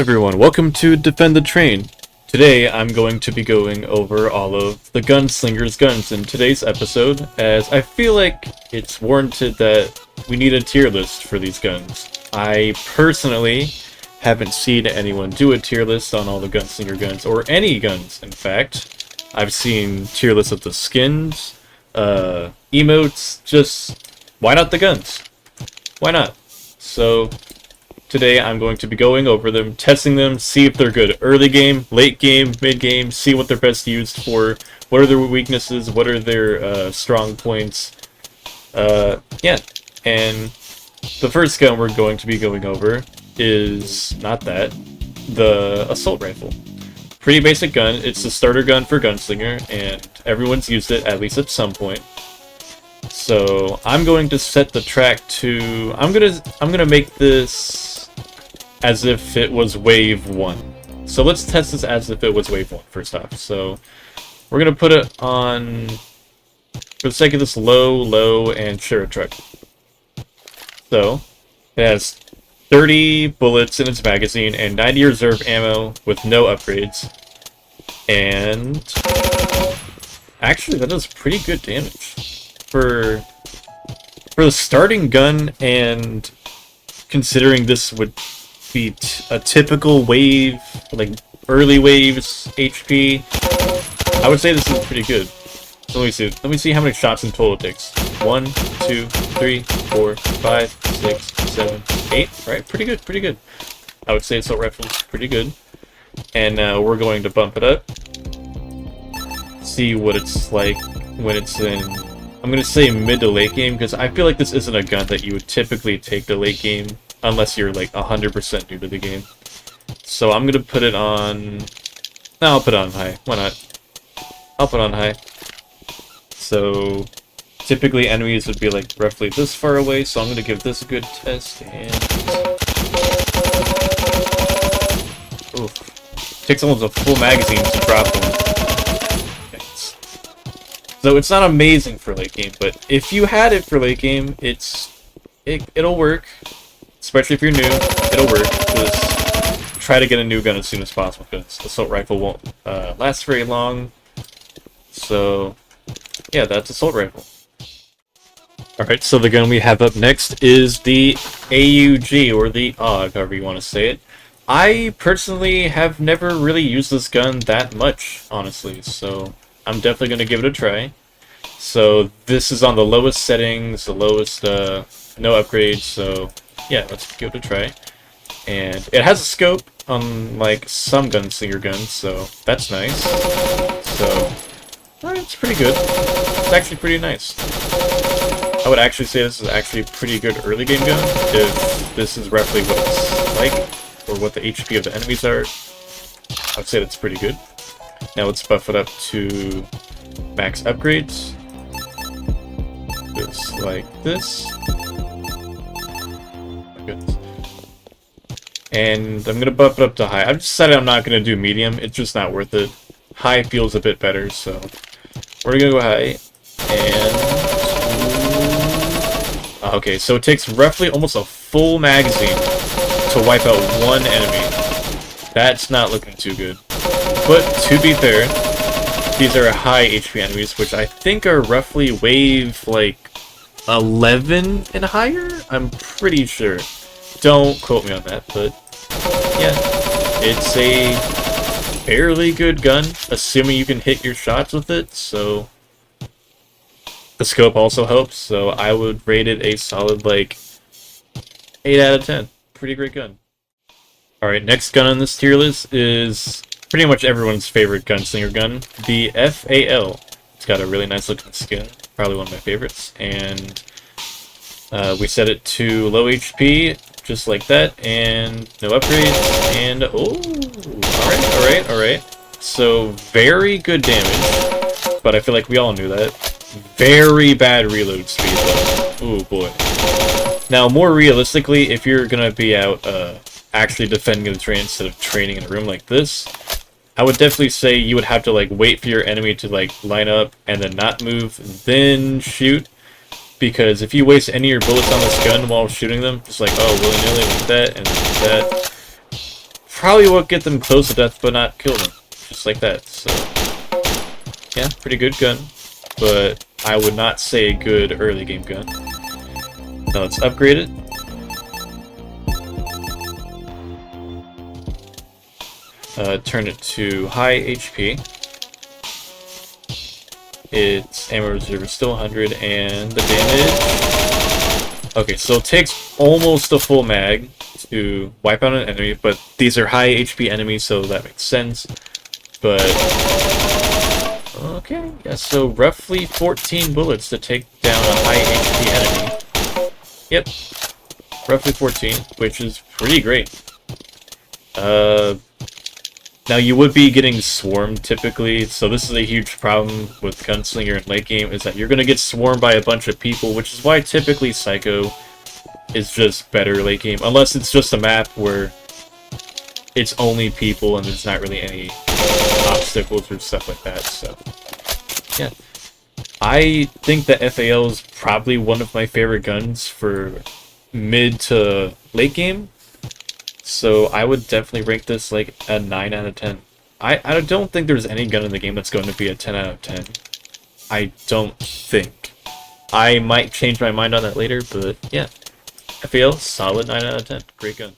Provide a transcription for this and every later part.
everyone, welcome to Defend the Train. Today I'm going to be going over all of the Gunslinger's guns in today's episode, as I feel like it's warranted that we need a tier list for these guns. I personally haven't seen anyone do a tier list on all the Gunslinger guns, or any guns in fact. I've seen tier lists of the skins, emotes, just why not the guns? Why not? So today I'm going to be going over them, testing them, see if they're good early game, late game, mid game, see what they're best used for, what are their weaknesses, what are their strong points. Yeah, and the first gun we're going to be going over is not that, the assault rifle. Pretty basic gun. It's the starter gun for Gunslinger, and everyone's used it at least at some point. So I'm going to set the track to I'm gonna make this as if it was wave 1. So let's test this as if it was wave 1 first off. So we're gonna put it on, for the sake of this, low, and share a truck. So it has 30 bullets in its magazine and 90 reserve ammo with no upgrades. And actually that does pretty good damage. For the starting gun, and considering this would be a typical wave, like early waves HP, I would say this is pretty good. So let me see how many shots in total it takes. 1, 2, 3, 4, 5, 6, 7, 8. Right, pretty good. I would say assault rifle is pretty good. And we're going to bump it up. See what it's like when it's in, I'm going to say mid to late game, because I feel like this isn't a gun that you would typically take to late game unless you're like 100% new to the game. So I'm going to put it on, no, I'll put it on high. Why not? I'll put it on high. So typically enemies would be like roughly this far away, so I'm going to give this a good test. And oof. Takes almost a full magazine to drop them. So it's not amazing for late game, but if you had it for late game, it'll work. Especially if you're new, it'll work. Just try to get a new gun as soon as possible, because the assault rifle won't last very long. So yeah, that's assault rifle. Alright, so the gun we have up next is the AUG, or the AUG, however you want to say it. I personally have never really used this gun that much, honestly, so I'm definitely going to give it a try. So this is on the lowest settings, the lowest, no upgrades, so yeah, let's give it a try. And it has a scope, unlike some Gunslinger guns, so that's nice. So, it's pretty good. It's actually pretty nice. I would actually say this is actually a pretty good early game gun, if this is roughly what it's like, or what the HP of the enemies are. I would say that's pretty good. Now let's buff it up to max upgrades. Just like this. Oh, goodness. And I'm going to buff it up to high. I've decided I'm not going to do medium. It's just not worth it. High feels a bit better, so we're going to go high. And okay, so it takes roughly almost a full magazine to wipe out one enemy. That's not looking too good. But to be fair, these are high HP enemies, which I think are roughly wave like 11 and higher? I'm pretty sure. Don't quote me on that, but yeah, it's a fairly good gun, assuming you can hit your shots with it, so the scope also helps, so I would rate it a solid like 8 out of 10. Pretty great gun. Alright, next gun on this tier list is pretty much everyone's favorite Gunslinger gun, the FAL. It's got a really nice looking skin, probably one of my favorites, and we set it to low HP, just like that, and no upgrades, and oh, alright. So, very good damage, but I feel like we all knew that. Very bad reload speed, though. Oh boy. Now, more realistically, if you're gonna be out actually defending the train instead of training in a room like this, I would definitely say you would have to like wait for your enemy to like line up and then not move, then shoot. Because if you waste any of your bullets on this gun while shooting them, just like, oh, willy-nilly like that and like that, probably will get them close to death, but not kill them. Just like that, so... yeah, pretty good gun. But I would not say a good early game gun. Now let's upgrade it. Turn it to high HP. Its ammo reserve is still 100, and the damage... okay, so it takes almost a full mag to wipe out an enemy, but these are high HP enemies, so that makes sense. But... okay, yeah, so roughly 14 bullets to take down a high HP enemy. Yep, roughly 14, which is pretty great. Now you would be getting swarmed typically, so this is a huge problem with Gunslinger in late game, is that you're going to get swarmed by a bunch of people, which is why typically Psycho is just better late game, unless it's just a map where it's only people and there's not really any obstacles or stuff like that, so yeah. I think that FAL is probably one of my favorite guns for mid to late game. So I would definitely rank this like a 9 out of 10. I don't think there's any gun in the game that's going to be a 10 out of 10. I don't think. I might change my mind on that later, but yeah. FAL, solid 9 out of 10. Great gun.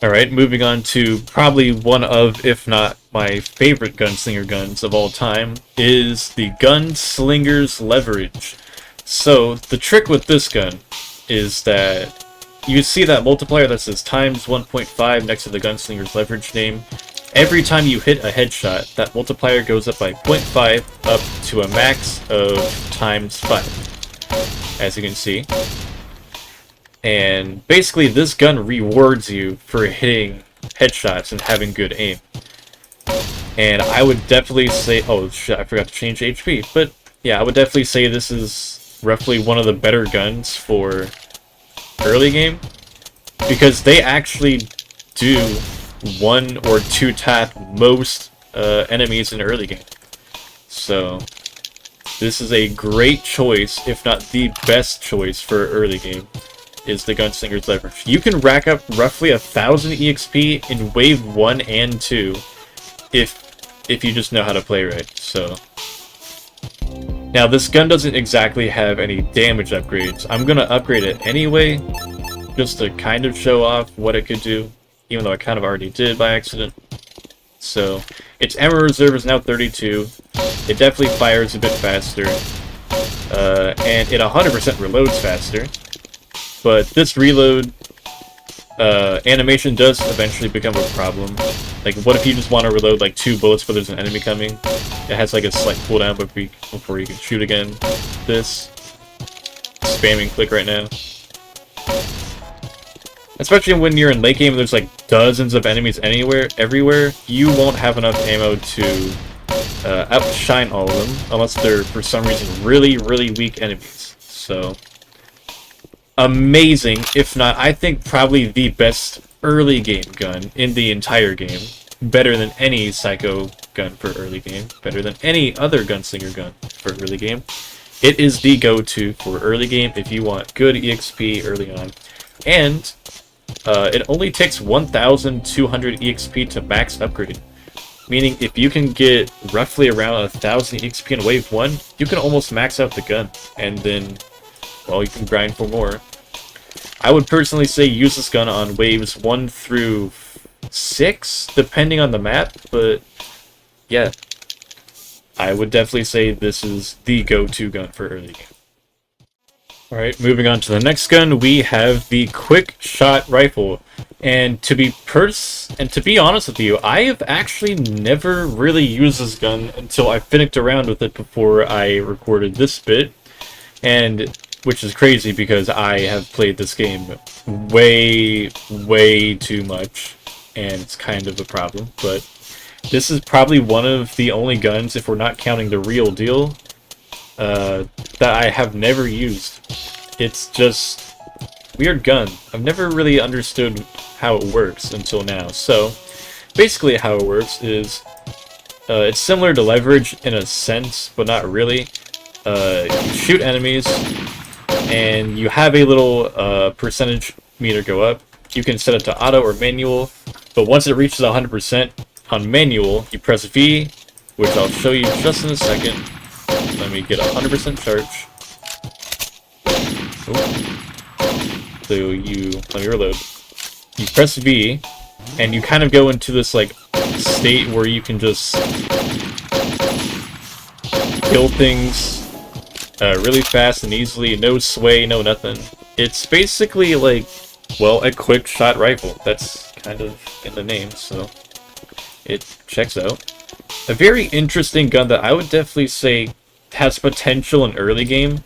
Alright, moving on to probably one of, if not my favorite Gunslinger guns of all time, is the Gunslinger's Leverage. So, the trick with this gun is that you see that multiplier that says times 1.5 next to the Gunslinger's Leverage name. Every time you hit a headshot, that multiplier goes up by 0.5 up to a max of times 5, as you can see. And basically this gun rewards you for hitting headshots and having good aim. And I would definitely say, oh shit, I forgot to change HP, but yeah, I would definitely say this is roughly one of the better guns for early game, because they actually do 1 or 2 tap most enemies in early game. So this is a great choice, if not the best choice for early game, is the Gunslinger's Leverage. You can rack up roughly 1,000 EXP in wave 1 and 2 if you just know how to play right. So now this gun doesn't exactly have any damage upgrades. I'm gonna upgrade it anyway, just to kind of show off what it could do, even though I kind of already did by accident. So its ammo reserve is now 32. It definitely fires a bit faster, and it 100% reloads faster. But this reload animation does eventually become a problem. Like, what if you just want to reload like 2 bullets but there's an enemy coming? It has like a slight cooldown before you can shoot again. This spamming click right now. Especially when you're in late game and there's like dozens of enemies everywhere, you won't have enough ammo to outshine all of them, unless they're, for some reason, really, really weak enemies. So, amazing, if not, I think probably the best early game gun in the entire game. Better than any Psycho gun for early game. Better than any other Gunslinger gun for early game. It is the go-to for early game if you want good EXP early on. And it only takes 1,200 EXP to max upgrade. Meaning if you can get roughly around 1,000 EXP in wave 1, you can almost max out the gun. And then, well, you can grind for more. I would personally say use this gun on waves 1 through 6, depending on the map, but yeah. I would definitely say this is the go-to gun for early game. Alright, moving on to the next gun, we have the Quick Shot Rifle. And to be honest with you, I have actually never really used this gun until I finished around with it before I recorded this bit. And which is crazy because I have played this game way, way too much, and it's kind of a problem. But this is probably one of the only guns, if we're not counting the Reel Deel, that I have never used. It's just weird gun. I've never really understood how it works until now. So basically how it works is it's similar to Leverage in a sense, but not really. You shoot enemies, and you have a little percentage meter go up. you can set it to auto or manual, but once it reaches 100% on manual, you press V, which I'll show you just in a second. Let me get 100% charge. So let me reload. You press V, and you kind of go into this like state where you can just kill things really fast and easily, no sway, no nothing. It's basically like, well, a quick shot rifle. That's kind of in the name, so it checks out. A very interesting gun that I would definitely say has potential in early game,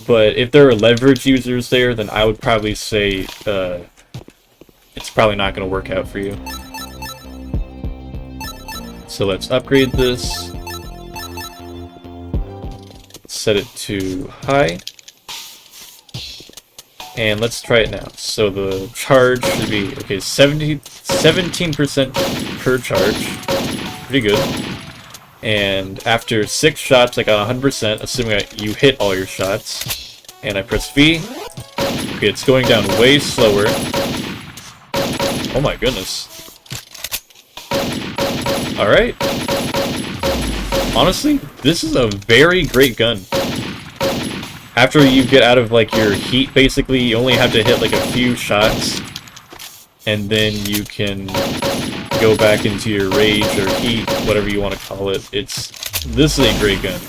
but if there are leverage users there, then I would probably say it's probably not going to work out for you. So let's upgrade this. Set it to high. And let's try it now. So the charge should be, okay, 17% per charge. Pretty good. And after 6 shots, I got 100%, assuming you hit all your shots. And I press V. Okay, it's going down way slower. Oh my goodness. Alright. Honestly, this is a very great gun. After you get out of like your heat, basically, you only have to hit like a few shots. And then you can go back into your rage or heat, whatever you want to call it. This is a great gun.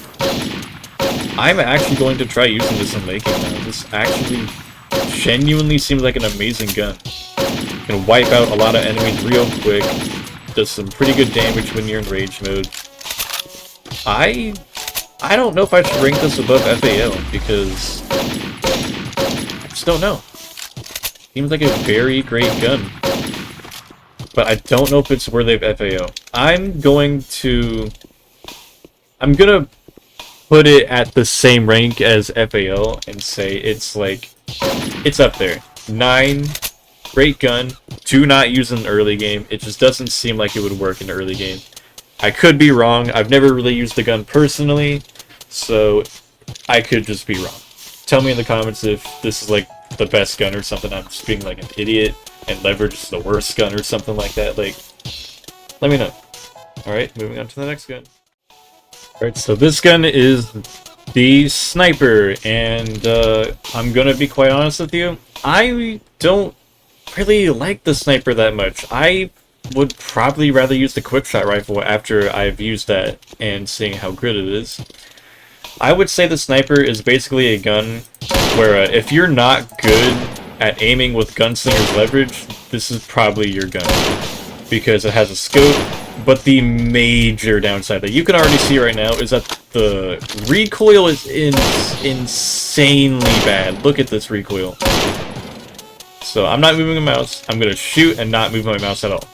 I'm actually going to try using this in late game now. This actually genuinely seems like an amazing gun. Can wipe out a lot of enemies real quick. Does some pretty good damage when you're in rage mode. I don't know if I should rank this above FAO, because I just don't know. Seems like a very great gun. But I don't know if it's worthy of FAO. I'm gonna put it at the same rank as FAO and say it's up there. 9, great gun. Do not use in the early game. It just doesn't seem like it would work in the early game. I could be wrong. I've never really used the gun personally, so I could just be wrong. Tell me in the comments if this is like the best gun or something. I'm just being like an idiot and leverage is the worst gun or something like that. Like, let me know. Alright, moving on to the next gun. Alright, so this gun is the sniper, and I'm gonna be quite honest with you. I don't really like the sniper that much. I would probably rather use the quickshot rifle after I've used that and seeing how good it is. I would say the sniper is basically a gun where if you're not good at aiming with Gunslinger's leverage, this is probably your gun. Because it has a scope, but the major downside that you can already see right now is that the recoil is insanely bad. Look at this recoil. So I'm not moving my mouse. I'm going to shoot and not move my mouse at all.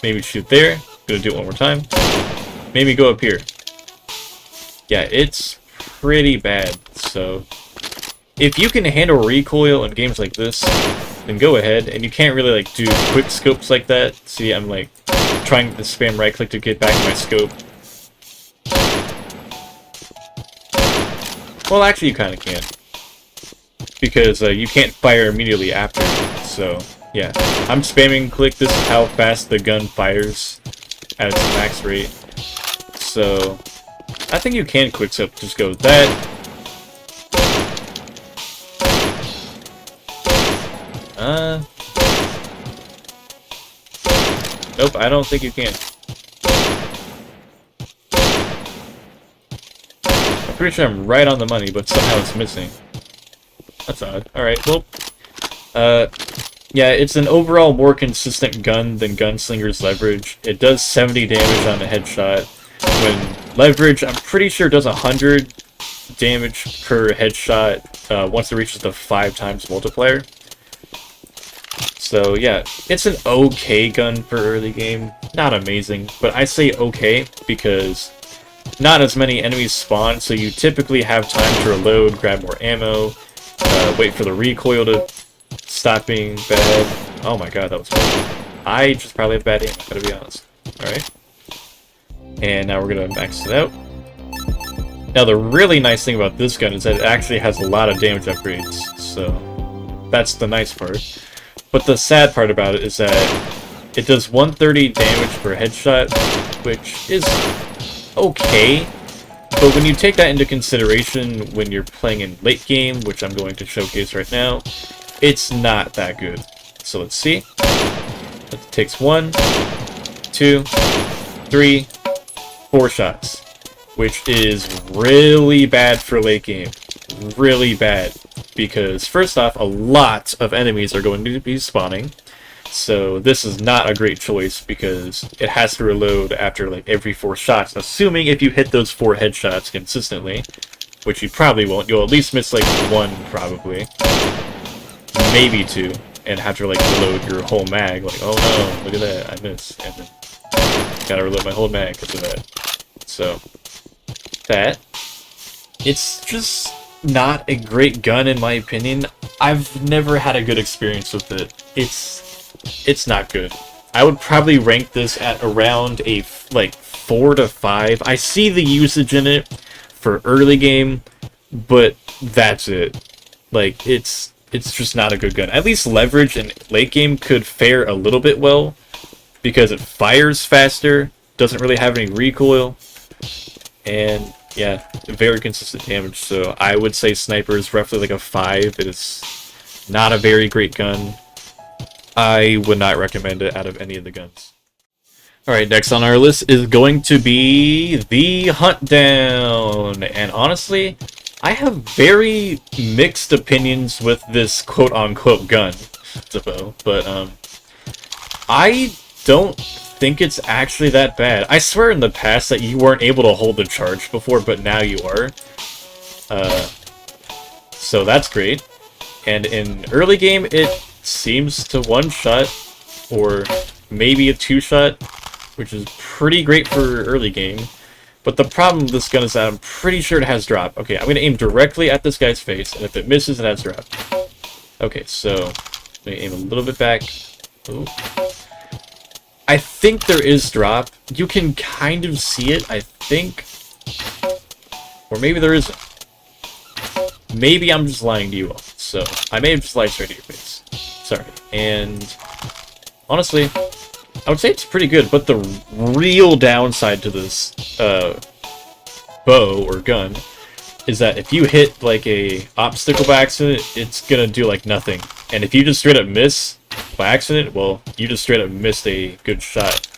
Maybe shoot there. I'm going to do it one more time. Maybe go up here. Yeah, it's pretty bad. So if you can handle recoil in games like this, then go ahead. And you can't really like do quick scopes like that. See, I'm like trying to spam right click to get back to my scope. Well, actually you kind of can. Because you can't fire immediately after. So yeah, I'm spamming click. This is how fast the gun fires at its max rate. So I think you can quickscope. Just go with that. Nope, I don't think you can. I'm pretty sure I'm right on the money, but somehow it's missing. That's odd. Alright, well, yeah, it's an overall more consistent gun than Gunslinger's leverage. It does 70 damage on a headshot, when leverage, I'm pretty sure, does 100 damage per headshot once it reaches the 5 times multiplier. So yeah, it's an okay gun for early game. Not amazing, but I say okay because not as many enemies spawn, so you typically have time to reload, grab more ammo, wait for the recoil to stop being bad. Oh my god, that was cool. I just probably have bad aim, I gotta be honest. Alright. And now we're gonna max it out. Now the really nice thing about this gun is that it actually has a lot of damage upgrades, so that's the nice part. But the sad part about it is that it does 130 damage per headshot, which is okay. But when you take that into consideration when you're playing in late game, which I'm going to showcase right now, it's not that good. So let's see. It takes 1, 2, 3, 4 shots, which is really bad for late game. Really bad. Because first off, a lot of enemies are going to be spawning. So this is not a great choice because it has to reload after like every 4 shots, assuming if you hit those 4 headshots consistently, which you probably won't. You'll at least miss like 1 probably, maybe 2, and have to like reload your whole mag. Like, oh no, look at that, I missed, and then gotta reload my whole mag because of that. So that, it's just not a great gun in my opinion. I've never had a good experience with it. It's not good. I would probably rank this at around a like 4 to 5. I see the usage in it for early game, but that's it. Like it's just not a good gun. At least leverage in late game could fare a little bit well because it fires faster, doesn't really have any recoil, and yeah, very consistent damage. So I would say sniper is roughly like a 5. It is not a very great gun. I would not recommend it out of any of the guns. Alright, next on our list is going to be the Huntdown. And honestly, I have very mixed opinions with this quote-unquote gun. It's a bow, but I don't think it's actually that bad. I swear in the past that you weren't able to hold the charge before, but now you are. So that's great. And in early game, it seems to one-shot, or maybe a 2-shot, which is pretty great for early game. But the problem with this gun is that I'm pretty sure it has drop. Okay, I'm going to aim directly at this guy's face, and if it misses, it has drop. Okay, so I'm going to aim a little bit back. Ooh. I think there is drop. You can kind of see it, I think. Or maybe there isn't. Maybe I'm just lying to you all. So, I may have just lied straight to your face. Sorry. And honestly, I would say it's pretty good, but the real downside to this bow or gun is that if you hit like a obstacle by accident, it's gonna do like nothing. And if you just straight up miss by accident, well, you just straight up missed a good shot.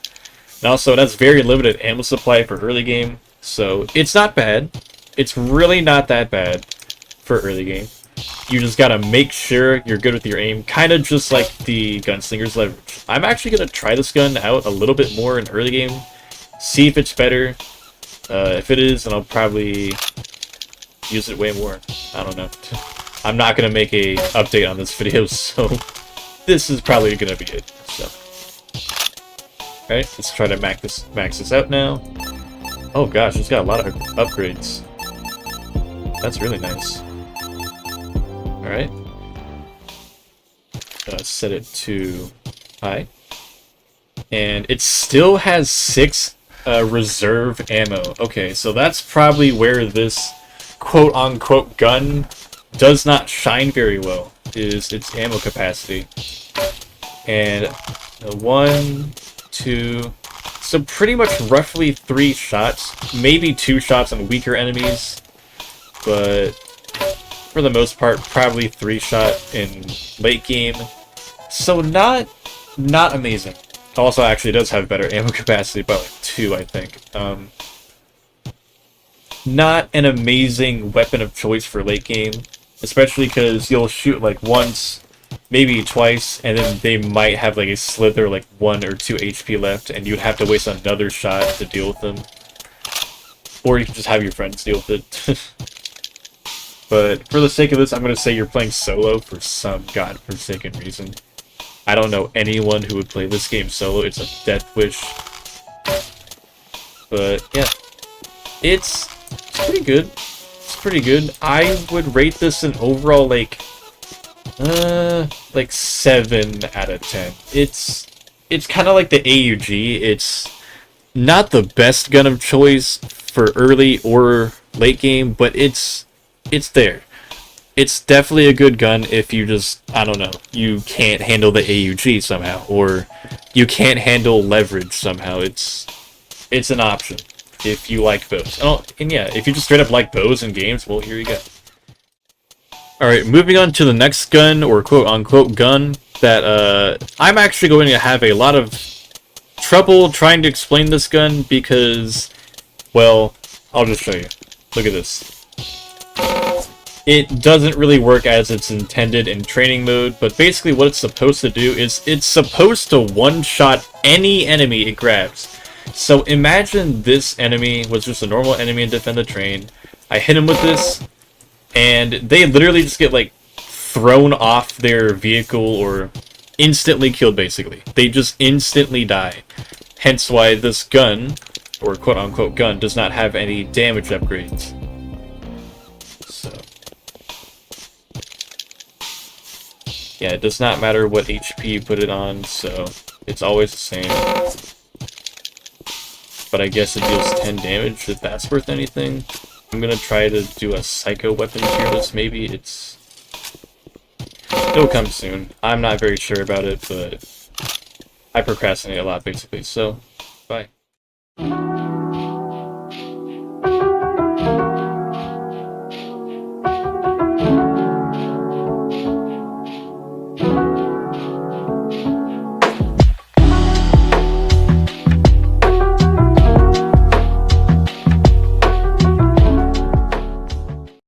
And also, it has very limited ammo supply for early game, so it's not bad. It's really not that bad for early game. You just gotta make sure you're good with your aim, kind of just like the Gunslinger's leverage. I'm actually gonna try this gun out a little bit more in early game, see if it's better. If it is, then I'll probably use it way more. I don't know. I'm not gonna make a update on this video, so this is probably gonna be it. So, alright, let's try to max this out now. Oh gosh, it's got a lot of upgrades. That's really nice. Alright. Set it to high. And it still has 6 reserve ammo. Okay, so that's probably where this quote-unquote gun does not shine very well, is its ammo capacity. And 1, 2... So pretty much roughly 3 shots, maybe 2 shots on weaker enemies, but for the most part, probably 3 shot in late game. So not amazing. Also, actually, it does have better ammo capacity by like 2, I think. Not an amazing weapon of choice for late game, especially because you'll shoot like once, maybe twice, and then they might have like a slither, like 1 or 2 HP left, and you'd have to waste another shot to deal with them. Or you can just have your friends deal with it. But for the sake of this, I'm going to say you're playing solo for some godforsaken reason. I don't know anyone who would play this game solo. It's a death wish. But yeah, it's pretty good. It's pretty good. I would rate this an overall like 7 out of 10. It's kind of like the AUG. It's not the best gun of choice for early or late game, but it's there. it's definitely a good gun if you just, I don't know, you can't handle the AUG somehow, or you can't handle leverage somehow. It's an option if you like bows. And yeah, if you just straight up like bows in games, well, here you go. Alright, moving on to the next gun, or quote-unquote gun, that I'm actually going to have a lot of trouble trying to explain this gun because, well, I'll just show you. Look at this. It doesn't really work as it's intended in training mode, but basically what it's supposed to do is it's supposed to one-shot any enemy it grabs. So imagine this enemy was just a normal enemy in Defend the Train. I hit him with this, and they literally just get, like, thrown off their vehicle or instantly killed, basically. They just instantly die. Hence why this gun, or quote-unquote gun, does not have any damage upgrades. So, yeah, it does not matter what HP you put it on, so it's always the same. But I guess it deals 10 damage, if that's worth anything. I'm gonna try to do a Psycho Weapon tier list, maybe. It'll come soon. I'm not very sure about it, but I procrastinate a lot, basically, so, bye.